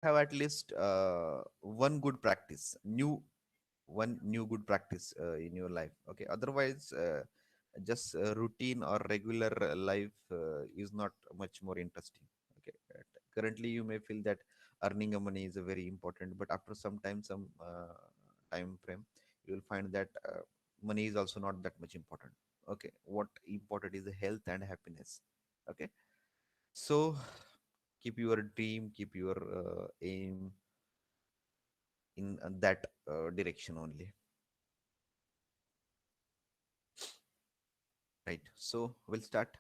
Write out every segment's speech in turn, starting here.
have at least one good practice, one new good practice in your life. Okay, otherwise just routine or regular life is not much more interesting. Okay, currently you may feel that earning a money is a very important, but after some time, some time frame, you will find that money is also not that much important. Okay, what important is the health and happiness. Okay, so keep your dream, keep your aim in that direction only. Right, so we'll start.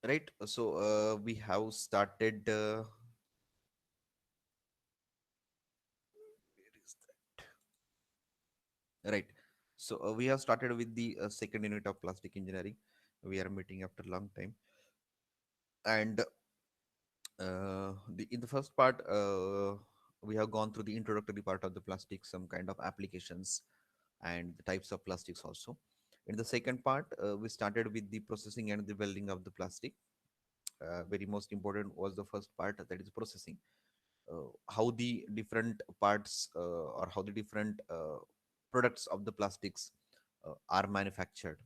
Right, so we have started where is that? Right, so we have started with the second unit of plastic engineering. We are meeting after a long time, and in the first part, we have gone through the introductory part of the plastic, some kind of applications and the types of plastics also. In the second part, we started with the processing and the welding of the plastic. Very most important was the first part, that is processing. How the different parts or how the different products of the plastics are manufactured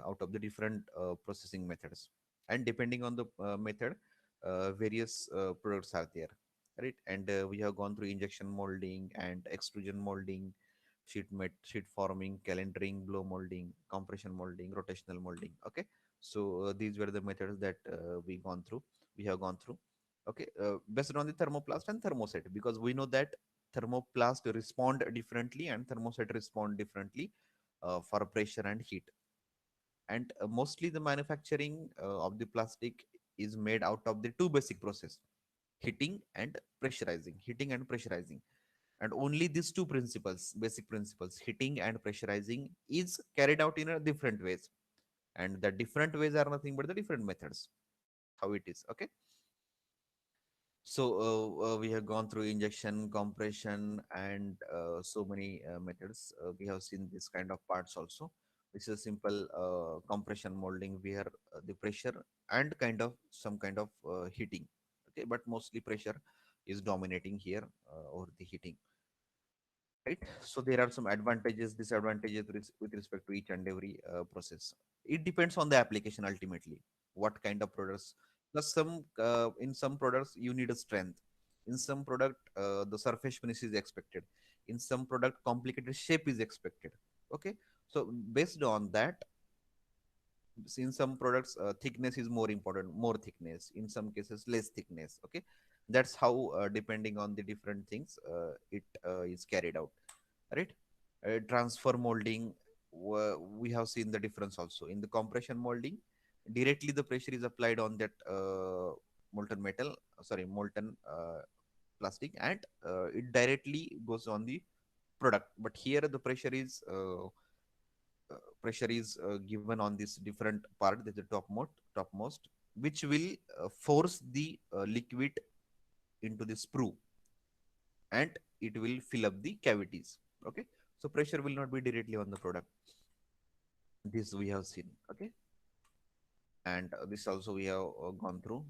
out of the different processing methods, and depending on the method, various products are there, right? And we have gone through injection molding and extrusion molding, sheet forming, calendering, blow molding, compression molding, rotational molding. Okay, so these were the methods that we have gone through. Okay, based on the thermoplast and thermoset, because we know that thermoplast respond differently and thermoset respond differently for pressure and heat. And mostly the manufacturing of the plastic is made out of the two basic process: heating and pressurizing. And only these two principles, basic principles, heating and pressurizing, is carried out in a different ways. And the different ways are nothing but the different methods, how it is. Okay, so we have gone through injection, compression, and so many methods. We have seen this kind of parts also. This is a simple compression molding where the pressure and kind of some kind of heating. Okay, but mostly pressure is dominating here over the heating. Right. So there are some advantages, disadvantages with respect to each and every process. It depends on the application ultimately. What kind of products? Plus, some in some products you need a strength. In some product, the surface finish is expected. In some product, complicated shape is expected. Okay. So based on that, in some products, thickness is more important, more thickness. In some cases, less thickness. Okay. That's how, depending on the different things, it is carried out, right? Transfer molding, we have seen the difference also. In the compression molding, directly the pressure is applied on that molten metal, molten plastic, and it directly goes on the product. But here the pressure is given on this different part, that is the topmost, which will force the liquid into the sprue, and it will fill up the cavities. Okay, so pressure will not be directly on the product. This we have seen. Okay, and this also we have gone through.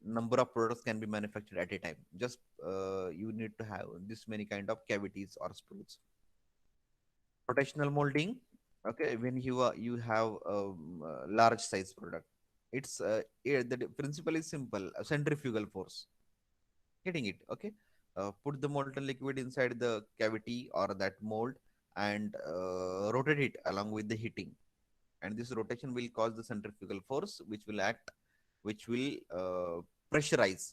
Number of products can be manufactured at a time. Just you need to have this many kind of cavities or sprues. Rotational molding. Okay, when you have large size product, it's the principle is simple: a centrifugal force. Getting it? Okay, put the molten liquid inside the cavity or that mold, and rotate it along with the heating. And this rotation will cause the centrifugal force, which will pressurize.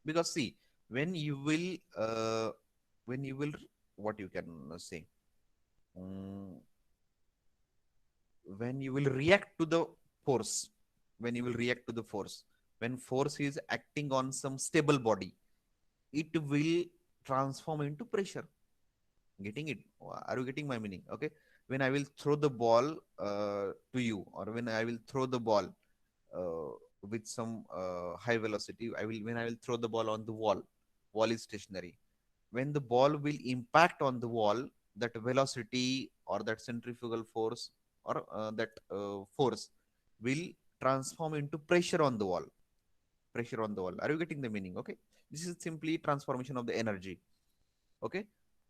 Because see, when you will uh, when you will what you can say, mm, when you will react to the force, when you will react to the force, when force is acting on some stable body, it will transform into pressure. Getting it? Are you getting my meaning? Okay, when I will throw the ball to you, or when I will throw the ball uh, with some high velocity, when I will throw the ball on the wall is stationary. When the ball will impact on the wall, that velocity or that centrifugal force, or that force will transform into pressure on the wall. pressure on the wall. Are you getting the meaning? Okay, this is simply transformation of the energy. Okay,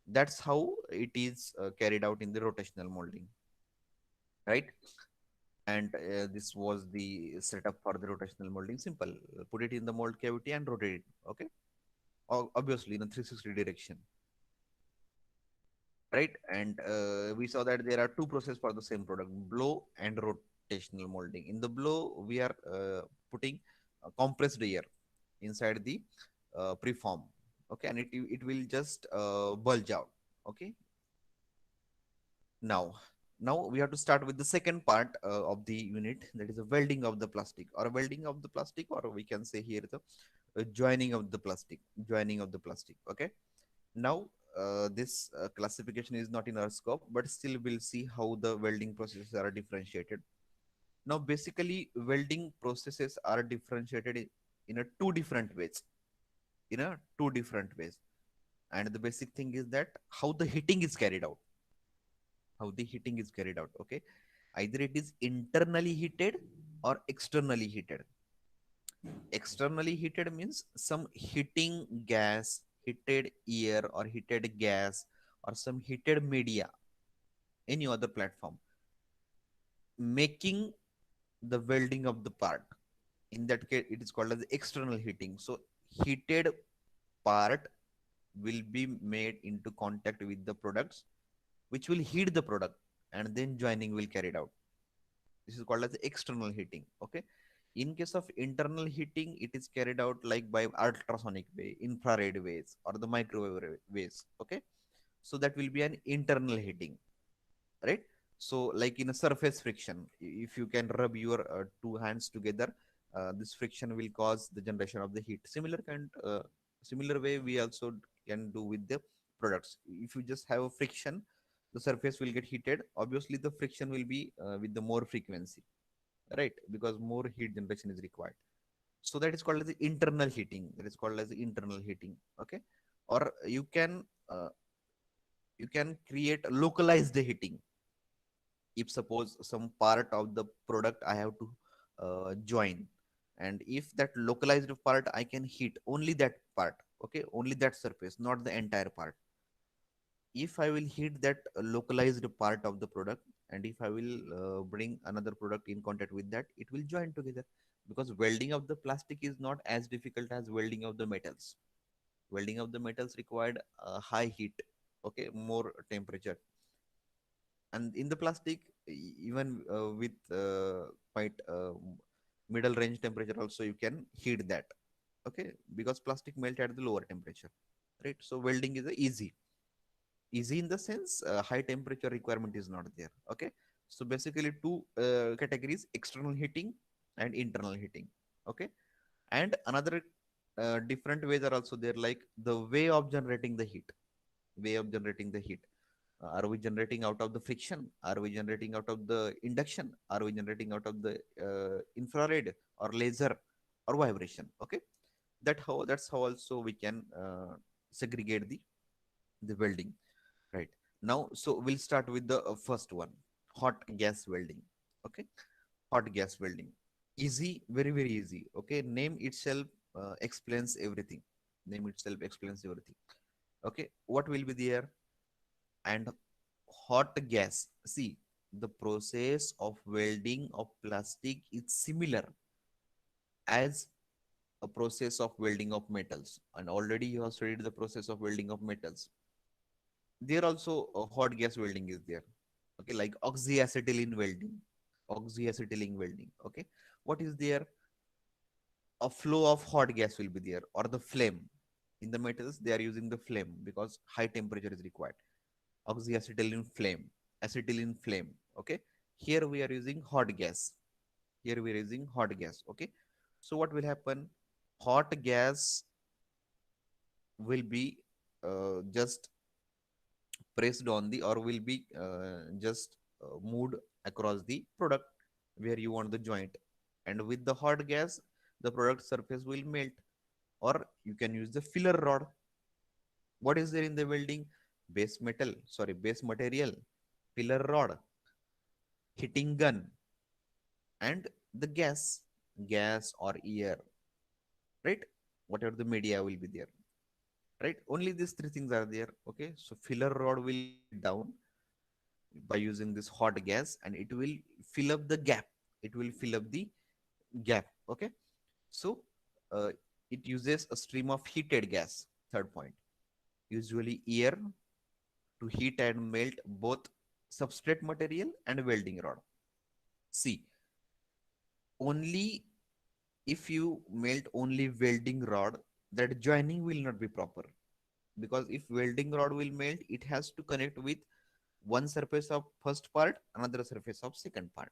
that's how it is carried out in the rotational molding, right? And this was the setup for the rotational molding. Simple. Put it in the mold cavity and rotate it. Okay, obviously in a 360 direction, right? And we saw that there are two processes for the same product: blow and rotational molding. In the blow, we are putting compressed air inside the preform. Okay, and it will just bulge out. Okay, now we have to start with the second part of the unit, that is the welding of the plastic, or welding of the plastic, or we can say here the joining of the plastic, okay. Now this classification is not in our scope, but still we'll see how the welding processes are differentiated. Now basically welding processes are differentiated in a two different ways, and the basic thing is that how the heating is carried out, okay. Either it is internally heated or externally heated. Externally heated means some heating gas, heated air or heated gas, or some heated media, any other platform, making the welding of the part. In that case, it is called as external heating. So heated part will be made into contact with the products, which will heat the product, and then joining will carried out. This is called as external heating. Okay. In case of internal heating, it is carried out like by ultrasonic way, infrared ways, or the microwave ways. Okay. So that will be an internal heating, right? So like in a surface friction, if you can rub your two hands together, this friction will cause the generation of the heat. Similar way we also can do with the products. If you just have a friction, the surface will get heated. Obviously the friction will be with the more frequency, right? Because more heat generation is required. So that is called as the internal heating. That is called as the internal heating. Okay. Or you can create localized heating. If suppose some part of the product I have to join, and if that localized part I can heat only that part, okay, only that surface, not the entire part. If I will heat that localized part of the product, and if I will bring another product in contact with that, it will join together. Because welding of the plastic is not as difficult as welding of the metals. Welding of the metals required high heat, okay, more temperature. And in the plastic, even with quite middle range temperature also, you can heat that, okay, because plastic melt at the lower temperature, right? So welding is easy in the sense high temperature requirement is not there, okay. So basically two categories: external heating and internal heating, okay. And another different ways are also there, like the way of generating the heat. Are we generating out of the friction? Are we generating out of the induction? Are we generating out of the infrared or laser or vibration? Okay, that's how also we can segregate the welding, right? Now, so we'll start with the first one: hot gas welding. Okay, hot gas welding, easy, very easy. Okay, name itself explains everything. Name itself explains everything. Okay, what will be there? And hot gas. See, the process of welding of plastic is similar as a process of welding of metals. And already you have studied the process of welding of metals. There also a hot gas welding is there. Okay, like oxyacetylene welding. Oxyacetylene welding. Okay. What is there? A flow of hot gas will be there, or the flame. In the metals, they are using the flame because high temperature is required. Oxyacetylene flame, acetylene flame. Okay. Here we are using hot gas. Okay. So what will happen? Hot gas will be just pressed on the, or will be just moved across the product where you want the joint. And with the hot gas, the product surface will melt. Or you can use the filler rod. What is there in the welding? Base material, filler rod, heating gun, and the gas or air. right? Whatever the media will be there, right? Only these three things are there. Okay, so filler rod will heat down by using this hot gas, and it will fill up the gap. It will fill up the gap. Okay, so uh, it uses a stream of heated gas. Third point, usually air, to heat and melt both substrate material and welding rod. See, only if you melt only welding rod, that joining will not be proper, because if welding rod will melt, it has to connect with one surface of first part, another surface of second part.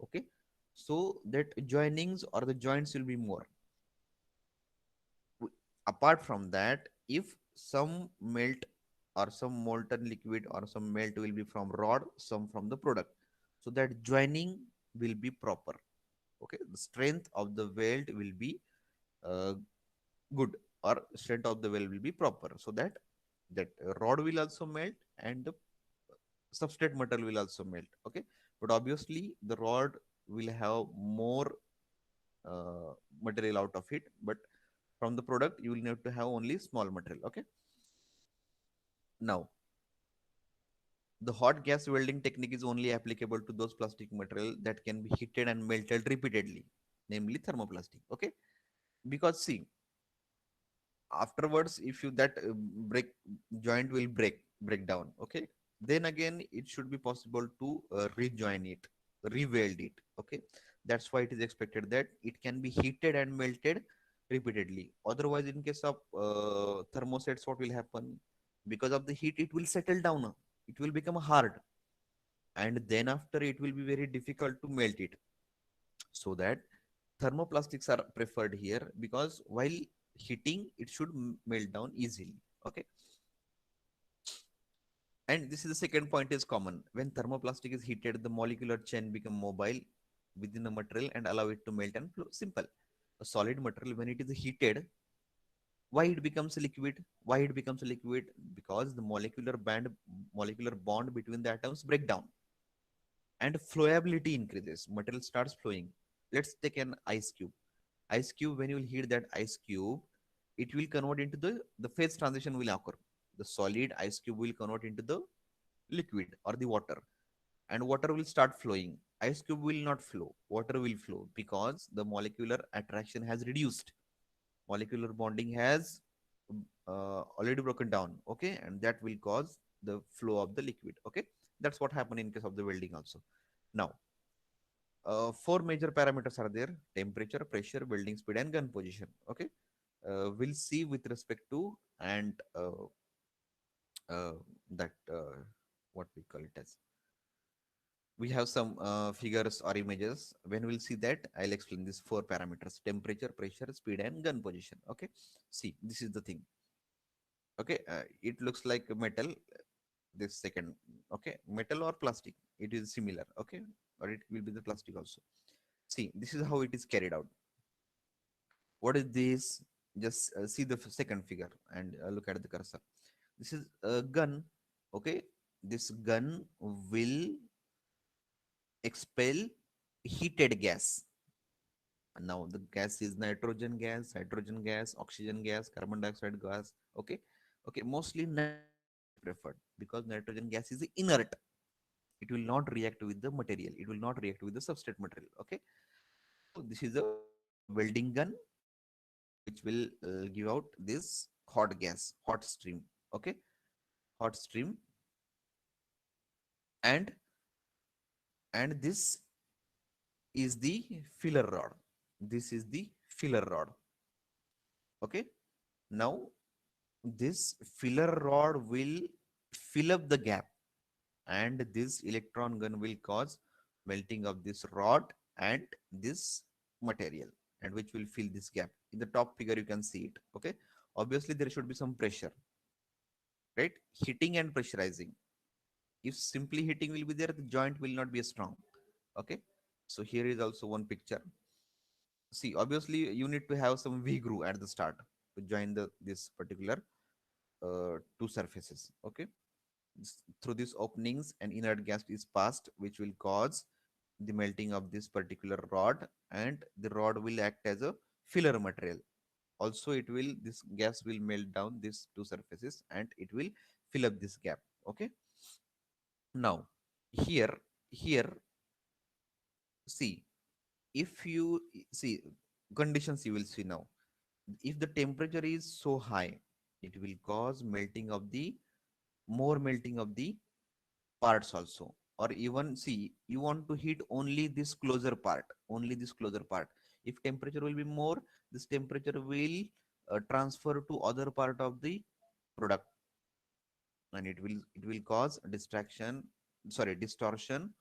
Okay, so that joinings or the joints will be more. Apart from that, if some melt or some molten liquid or some melt will be from rod, some from the product, so that joining will be proper. Okay, the strength of the weld will be uh, good, or strength of the weld will be proper, so that rod will also melt and the substrate metal will also melt. Okay, but obviously the rod will have more uh, material out of it, but from the product you will need to have only small material. Okay, now the hot gas welding technique is only applicable to those plastic material that can be heated and melted repeatedly, namely thermoplastic. Okay, because see, afterwards if you that break joint will break down. Okay, then again it should be possible to rejoin it, reweld it. Okay, that's why it is expected that it can be heated and melted repeatedly. Otherwise, in case of thermosets, what will happen? Because of the heat, it will settle down, it will become hard, and then after it will be very difficult to melt it. So that thermoplastics are preferred here, because while heating it should melt down easily. Okay, and this is the second point is common. When thermoplastic is heated, the molecular chain become mobile within the material and allow it to melt and flow. Simple. A solid material, when it is heated, why it becomes a liquid? Why it becomes a liquid? Because the molecular bond between the atoms break down and flowability increases, material starts flowing. Let's take an ice cube. Ice cube, when you will heat that ice cube, it will convert into the phase transition will occur. The solid ice cube will convert into the liquid or the water, and water will start flowing. Ice cube will not flow, water will flow, because the molecular attraction has reduced, molecular bonding has already broken down. Okay, and that will cause the flow of the liquid. Okay, that's what happened in case of the welding also. Now, four major parameters are there: temperature, pressure, welding speed, and gun position. Okay, we'll see with respect to, and that what we call it as, we have some figures or images. When we'll see that, I'll explain these four parameters: temperature, pressure, speed, and gun position. Okay, see, this is the thing. Okay, it looks like metal, this second. Okay, metal or plastic, it is similar. Okay, or it will be the plastic also. See, this is how it is carried out. What is this? Just see the second figure and look at the cursor. This is a gun. Okay, this gun will expel heated gas. And now the gas is nitrogen gas, hydrogen gas, oxygen gas, carbon dioxide gas. Okay, okay. Mostly nitrogen gas is preferred, because nitrogen gas is inert. It will not react with the material. It will not react with the substrate material. Okay. So this is a welding gun, which will give out this hot gas, hot stream. Okay, hot stream, and this is the filler rod. This is the filler rod. Okay, now this filler rod will fill up the gap, and this electron gun will cause melting of this rod and this material, and which will fill this gap. In the top figure you can see it. Okay, obviously there should be some pressure, right? Heating and pressurizing. If simply heating will be there, the joint will not be strong. Okay, so here is also one picture. See, obviously you need to have some v groove at the start to join the this particular two surfaces. Okay, through these openings an inert gas is passed, which will cause the melting of this particular rod, and the rod will act as a filler material. also it will, this gas will melt down these two surfaces and it will fill up this gap. Okay, now here, here, see, if you see conditions, you will see now, if the temperature is so high, it will cause melting of the, more melting of the parts also. Or even, see, you want to heat only this closer part, only this closer part. If temperature will be more, this temperature will transfer to other part of the product, and it will cause distraction, sorry, distortion,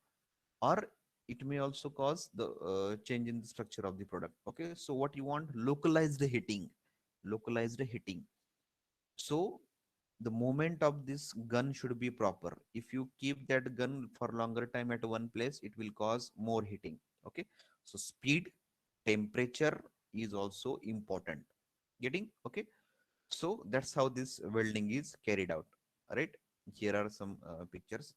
or it may also cause the change in the structure of the product. Okay, so what you want, localized heating, localized heating. So the movement of this gun should be proper. If you keep that gun for longer time at one place, it will cause more heating. Okay, so speed, temperature is also important. Getting? Okay, so that's how this welding is carried out. All right, here are some pictures.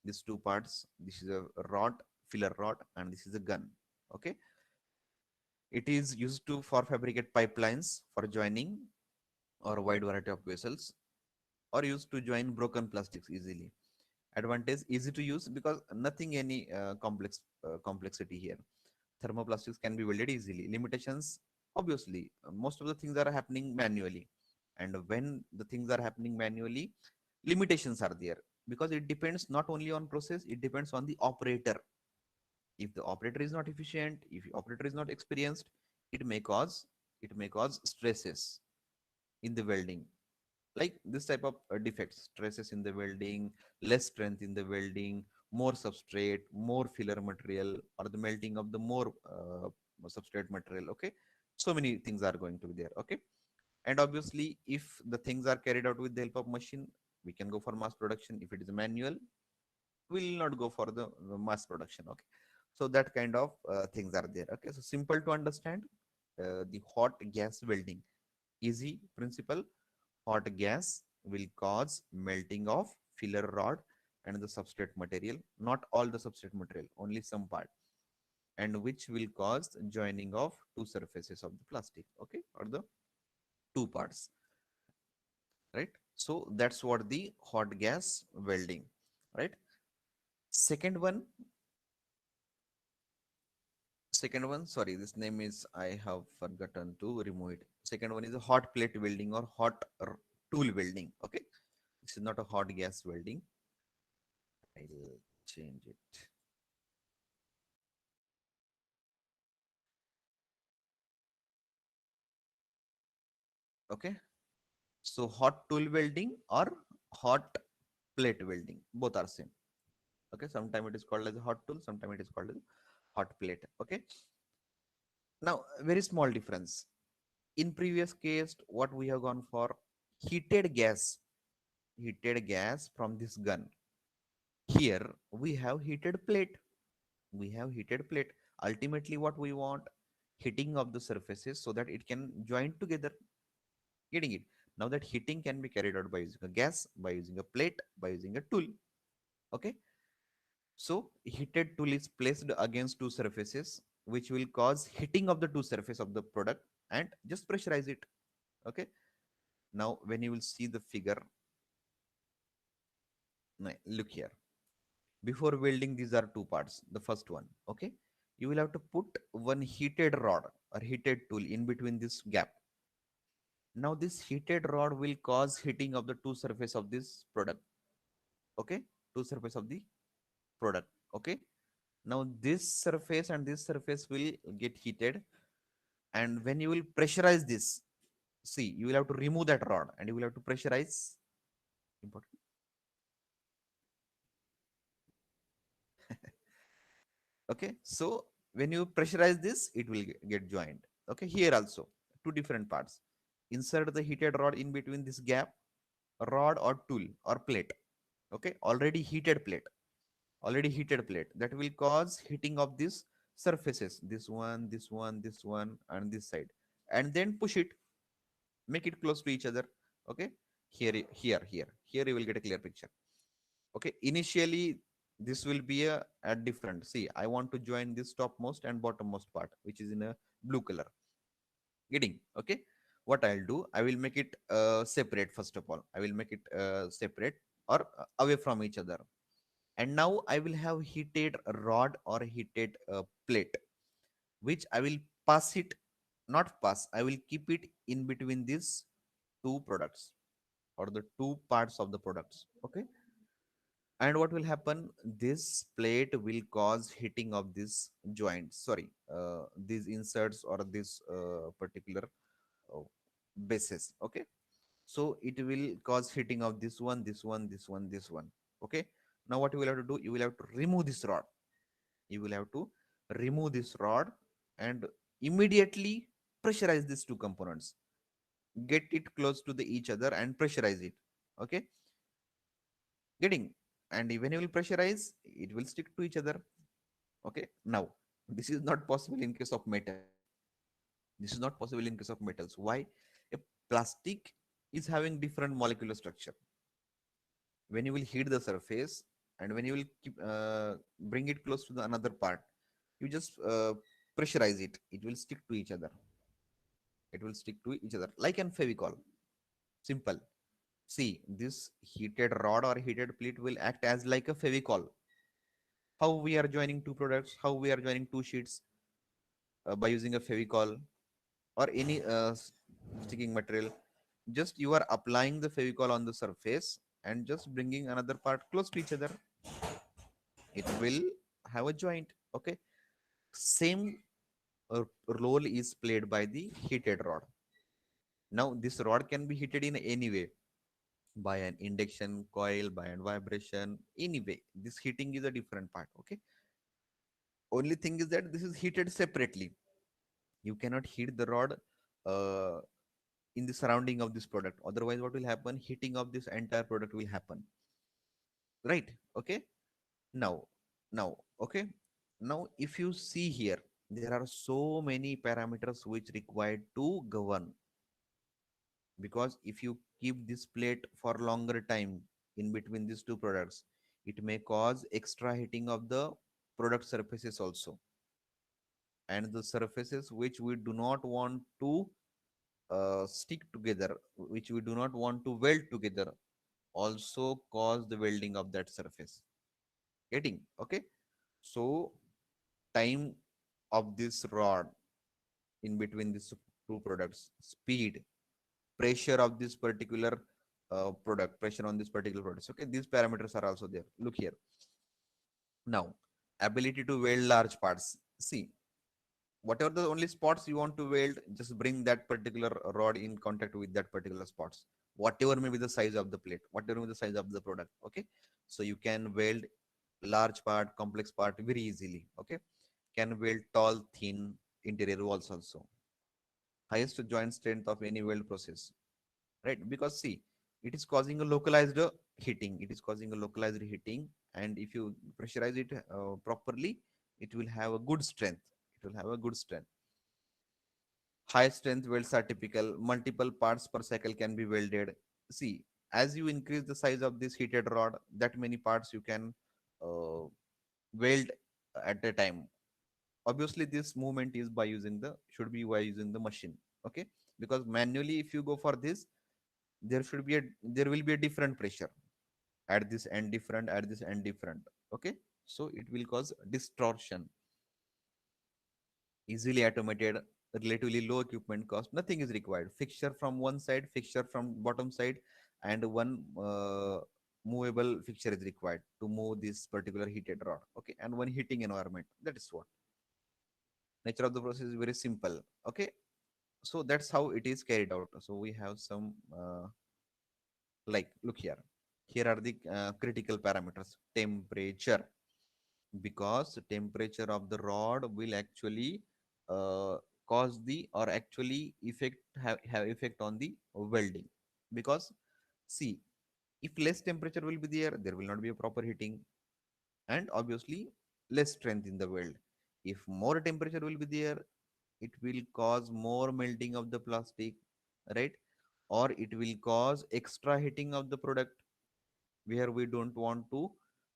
These two parts, this is a rod, filler rod, and this is a gun. Okay, it is used to for fabricate pipelines for joining or wide variety of vessels, or used to join broken plastics easily. Advantage, easy to use because nothing any complexity here. Thermoplastics can be welded easily. Limitations, obviously, most of the things are happening manually, and when the things are happening manually, limitations are there, because it depends not only on process, it depends on the operator. If the operator is not efficient, if the operator is not experienced, it may cause, it may cause stresses in the welding, like this type of defects, stresses in the welding, less strength in the welding, more substrate, more filler material, or the melting of the more substrate material. Okay, so many things are going to be there. Okay, and obviously if the things are carried out with the help of machine, we can go for mass production. If it is a manual, will not go for the mass production. Okay, so that kind of things are there. Okay, so simple to understand. The hot gas welding, easy principle. Hot gas will cause melting of filler rod and the substrate material, not all the substrate material, only some part, and which will cause joining of two surfaces of the plastic. Okay, or the two parts, right? So that's what the hot gas welding, right? Second one, second one, sorry, this name is, I have forgotten to remove it. Second one is a hot plate welding or tool welding. Okay, this is not a hot gas welding. I'll change it. Okay, so hot tool welding or hot plate welding, both are same. Okay, sometimes it is called as a hot tool, sometimes it is called as hot plate. Okay, now very small difference. In previous case, what we have gone for, heated gas, heated gas from this gun. Here we have heated plate, we have heated plate. Ultimately what we want, heating of the surfaces so that it can join together. Getting it? Now that heating can be carried out by using a gas, by using a plate, by using a tool. Okay, so heated tool is placed against two surfaces, which will cause heating of the two surface of the product and just pressurize it. Okay, now when you will see the figure, look here. Before welding, these are two parts. The first one, okay, you will have to put one heated rod or heated tool in between this gap. Now this heated rod will cause heating of the two surface of this product. Okay, two surface of the product. Okay, now this surface and this surface will get heated, and when you will pressurize this, see, you will have to remove that rod and you will have to pressurize. Important. Okay, so when you pressurize this, it will get joined. Okay, here also two different parts. Insert the heated rod in between this gap, rod or tool or plate. Okay, already heated plate, that will cause heating of these surfaces, this one, this one, this one, and this side, and then push it, make it close to each other. Okay, here you will get a clear picture. Okay, initially this will be a different, see, I want to join this topmost and bottommost part, which is in a blue color. Getting? Okay, what I'll do, I will make it separate. First of all, I will make it separate or away from each other. And now I will have heated rod or heated plate, which I will pass it, not pass, I will keep it in between these two products or the two parts of the products. Okay. And what will happen? This plate will cause heating of this joint. Sorry, these inserts or this particular uh, bases. Okay. So it will cause heating of this one, this one, this one, this one. Okay. Now what you will have to do? You will have to remove this rod. You will have to remove this rod and immediately pressurize these two components. Get it close to the each other and pressurize it. Okay. Getting. And when you will pressurize, it will stick to each other. Okay. Now, this is not possible in case of metals. This is not possible in case of metals. Why? A plastic is having different molecular structure. When you will heat the surface and when you will bring it close to the another part, you just pressurize it. It will stick to each other. It will stick to each other like an Fevicol. Simple. See, this heated rod or heated plate will act as like a Fevicol. How we are joining two products, how we are joining two sheets by using a Fevicol or any sticking material. Just you are applying the Fevicol on the surface and just bringing another part close to each other. It will have a joint. Okay. Same role is played by the heated rod. Now, this rod can be heated in any way, by an induction coil, by an vibration, anyway. This heating is a different part. Okay. Only thing is that this is heated separately. You cannot heat the rod uh, in the surrounding of this product. Otherwise, what will happen? Heating of this entire product will happen. Right. Okay. Now, okay. Now, if you see here, there are so many parameters which required to govern, because if you keep this plate for longer time in between these two products, it may cause extra heating of the product surfaces also, and the surfaces which we do not want to stick together, which we do not want to weld together, also cause the welding of that surface. Getting. Okay. So time of this rod in between these two products, speed, pressure of this particular product, pressure on this particular product. Okay, these parameters are also there. Look here. Now, ability to weld large parts. See, whatever the only spots you want to weld, just bring that particular rod in contact with that particular spots. Whatever may be the size of the plate, whatever may be the size of the product. Okay, so you can weld large part, complex part very easily. Okay, can weld tall, thin interior walls also. Highest joint strength of any weld process, right? Because see, it is causing a localized heating. It is causing a localized heating, and if you pressurize it properly, it will have a good strength. It will have a good strength. High strength welds are typical. Multiple parts per cycle can be welded. See, as you increase the size of this heated rod, that many parts you can uh, weld at a time. Obviously, this movement is by using the should be by using the machine. Okay, because manually, if you go for this, there will be a different pressure at this end, different at this end, different. Okay, so it will cause distortion. Easily automated, relatively low equipment cost, nothing is required. Fixture from one side, fixture from bottom side, and one movable fixture is required to move this particular heated rod. Okay, and one heating environment. That is what nature of the process is very simple. Okay, so that's how it is carried out. So we have some like look here. Here are the critical parameters. Temperature, because temperature of the rod will actually cause the or actually have effect on the welding. Because see, if less temperature will be there will not be a proper heating, and obviously less strength in the weld. If more temperature will be there, it will cause more melting of the plastic, right? Or it will cause extra heating of the product where we don't want to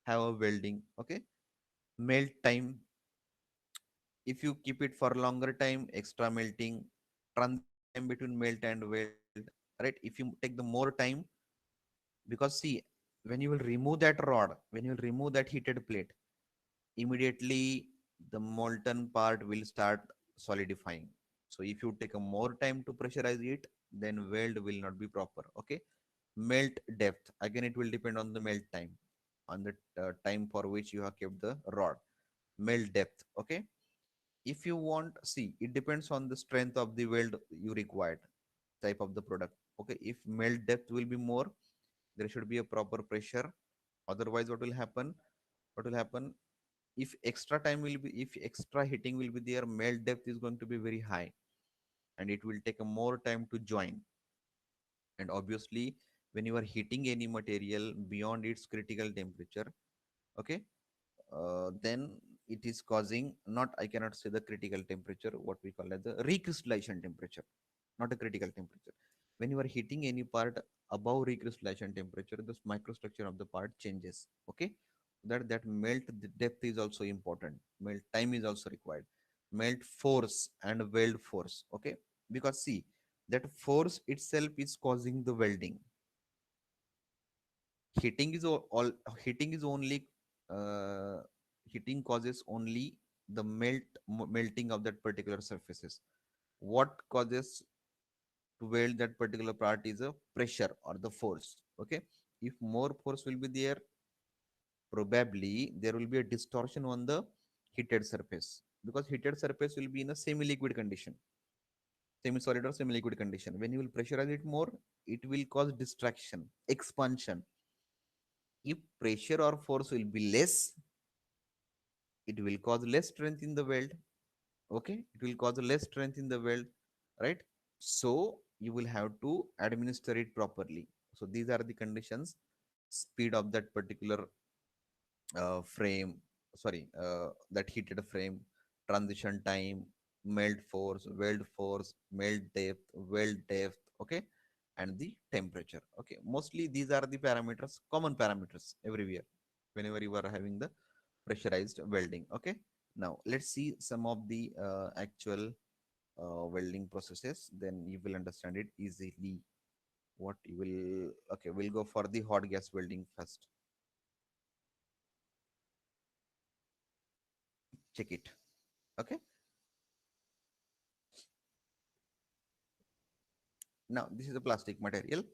have a welding. Okay. Melt time, if you keep it for longer time, extra melting. Transition time between melt and weld, right? If you take the more time, because see, when you will remove that rod, when you will remove that heated plate, immediately the molten part will start solidifying. So if you take a more time to pressurize it, then weld will not be proper. Okay. Melt depth, again it will depend on the melt time, on the time for which you have kept the rod. Melt depth, okay. If you want, see, it depends on the strength of the weld you required, type of the product. Okay, if melt depth will be more, there should be a proper pressure. Otherwise, what will happen, if extra time will be, if extra heating will be there, melt depth is going to be very high, and it will take a more time to join. And obviously, when you are heating any material beyond its critical temperature, okay, then it is causing, not, I cannot say the critical temperature, what we call as the recrystallization temperature, not a critical temperature. When you are heating any part above recrystallization temperature, the microstructure of the part changes. Okay, that melt depth is also important. Melt time is also required. Melt force and weld force. Okay, because see, that force itself is causing the welding. Heating is all, heating is only, uh, heating causes only the melting of that particular surfaces. What causes to weld that particular part is a pressure or the force. Okay, if more force will be there, probably there will be a distortion on the heated surface, because heated surface will be in a semi liquid condition, semi solid or semi liquid condition. When you will pressurize it more, it will cause distraction, expansion. If pressure or force will be less, it will cause less strength in the weld. Okay, it will cause less strength in the weld, right? So you will have to administer it properly. So these are the conditions: speed of that particular frame, sorry, that heated frame, transition time, melt force, melt depth, weld depth. Okay, and the temperature. Okay, mostly these are the parameters, common parameters everywhere whenever you are having the pressurized welding. Okay, now let's see some of the actual welding processes, then you will understand it easily. What you will, okay, we'll go for the hot gas welding first. Check it. Okay, now this is a plastic material.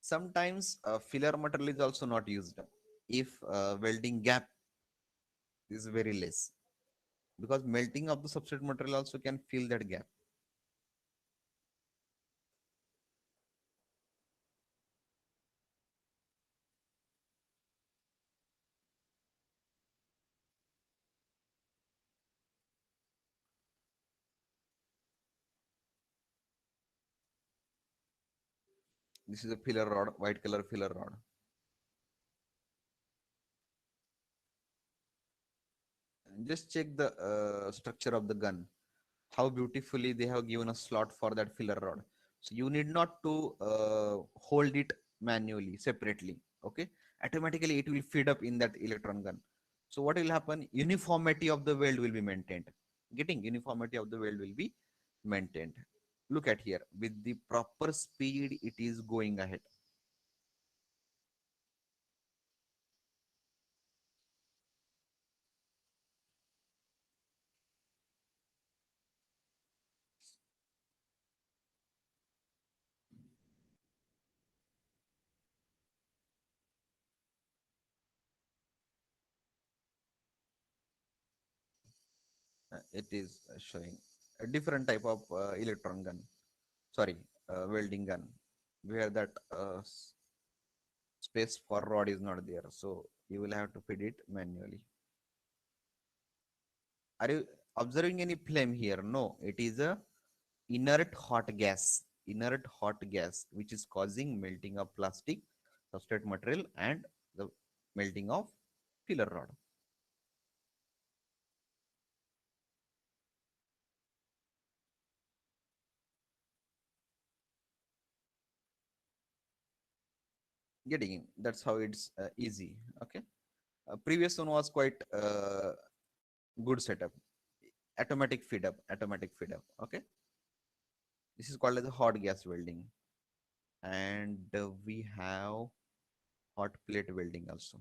Sometimes filler material is also not used if welding gap is very less, because melting of the substrate material also can fill that gap. This is a filler rod, white color filler rod. And just check the structure of the gun, how beautifully they have given a slot for that filler rod. So you need not to hold it manually separately. Okay, automatically it will feed up in that electron gun. So what will happen, uniformity of the weld will be maintained. Getting uniformity of the weld will be maintained. Look at here, with the proper speed it is going ahead. It is showing a different type of electron gun, sorry, welding gun, where that space for rod is not there, so you will have to feed it manually. Are you observing any flame here? No, it is a inert hot gas, inert hot gas which is causing melting of plastic substrate material and the melting of filler rod. Getting in, that's how it's easy. Okay, previous one was quite good setup, automatic feed up, automatic feed up. Okay, This is called as a hot gas welding. And we have hot plate welding also.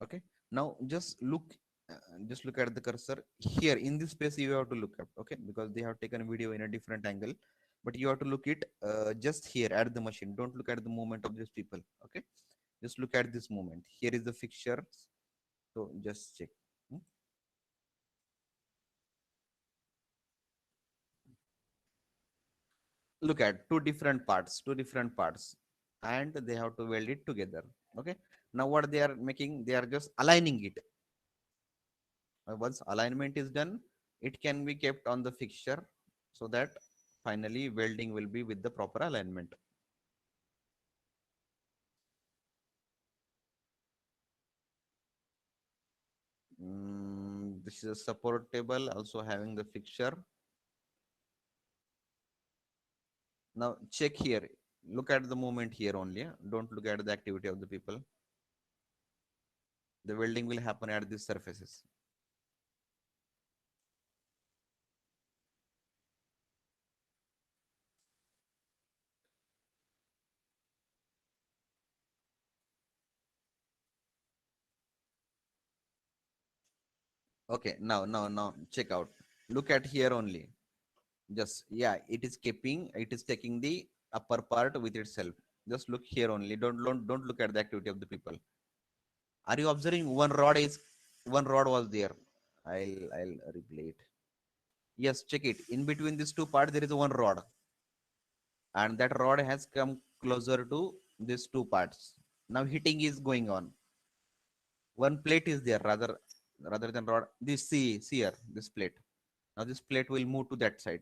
Okay. Now just look at the cursor here in this space. You have to look up, okay, because they have taken a video in a different angle, but you have to look it just here at the machine. Don't look at the movement of these people, okay? Just look at this movement. Here is the fixture. So just check. Hmm? Look at two different parts, and they have to weld it together. Okay. Now what they are making, they are just aligning it. Once alignment is done, it can be kept on the fixture so that finally welding will be with the proper alignment. This is a support table also having the fixture. Now check here. Look at the movement here only. Don't look at the activity of the people. The welding will happen at these surfaces. Okay, now check out. Look at here only. Just yeah, it is taking the upper part with itself. Just look here only. Don't look at the activity of the people. Are you observing one rod was there? I'll replay it. Yes, check it. In between these two parts, there is one rod, and that rod has come closer to these two parts. Now heating is going on. One plate is there rather than rod. This see here, this plate. Now this plate will move to that side.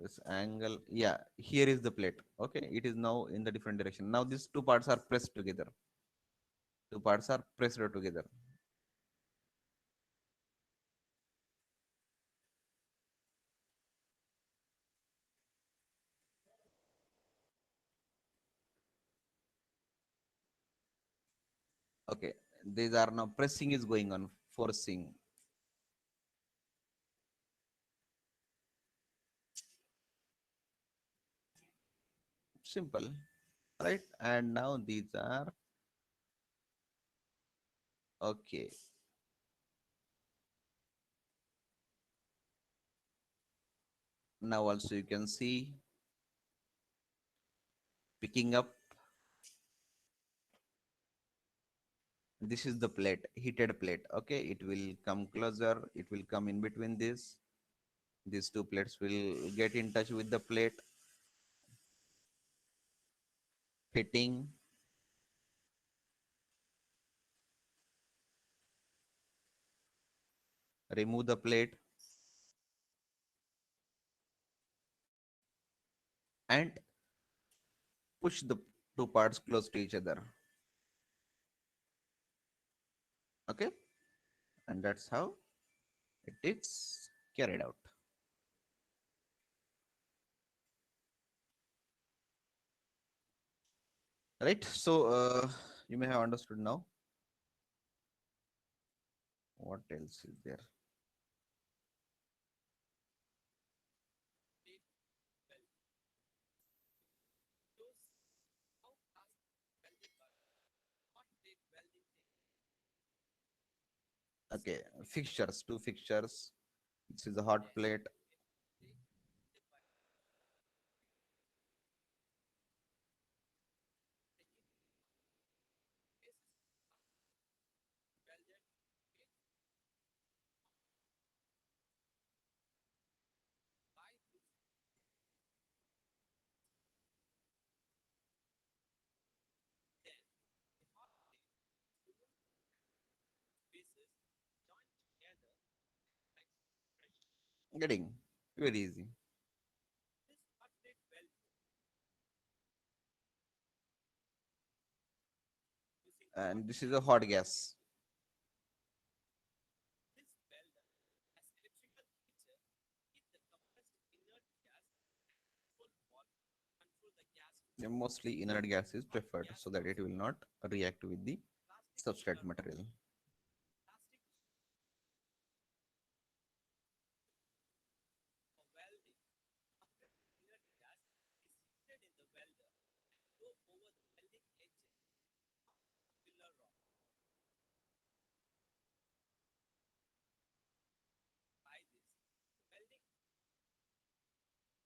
This angle, yeah, here is the plate. Okay, it is now in the different direction. Now these two parts are pressed together. Two parts are pressed together. Okay, these are now pressing is going on, forcing. Simple, right? And now these are okay. Now also you can see picking up. This is the plate, heated plate. Okay, it will come closer. It will come in between this. These two plates will get in touch with the plate, hitting, remove the plate, and push the two parts close to each other. Okay, and that's how it is carried out. Right. So you may have understood now. What else is there? Okay, fixtures, two fixtures. This is a hot plate. Getting very easy. And this is a hot gas. Yeah, mostly inert gas is preferred so that it will not react with the substrate material.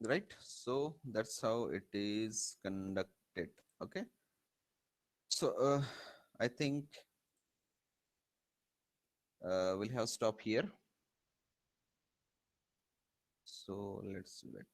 Right, so that's how it is conducted. Okay, so I think we'll have stop here. So let's wait.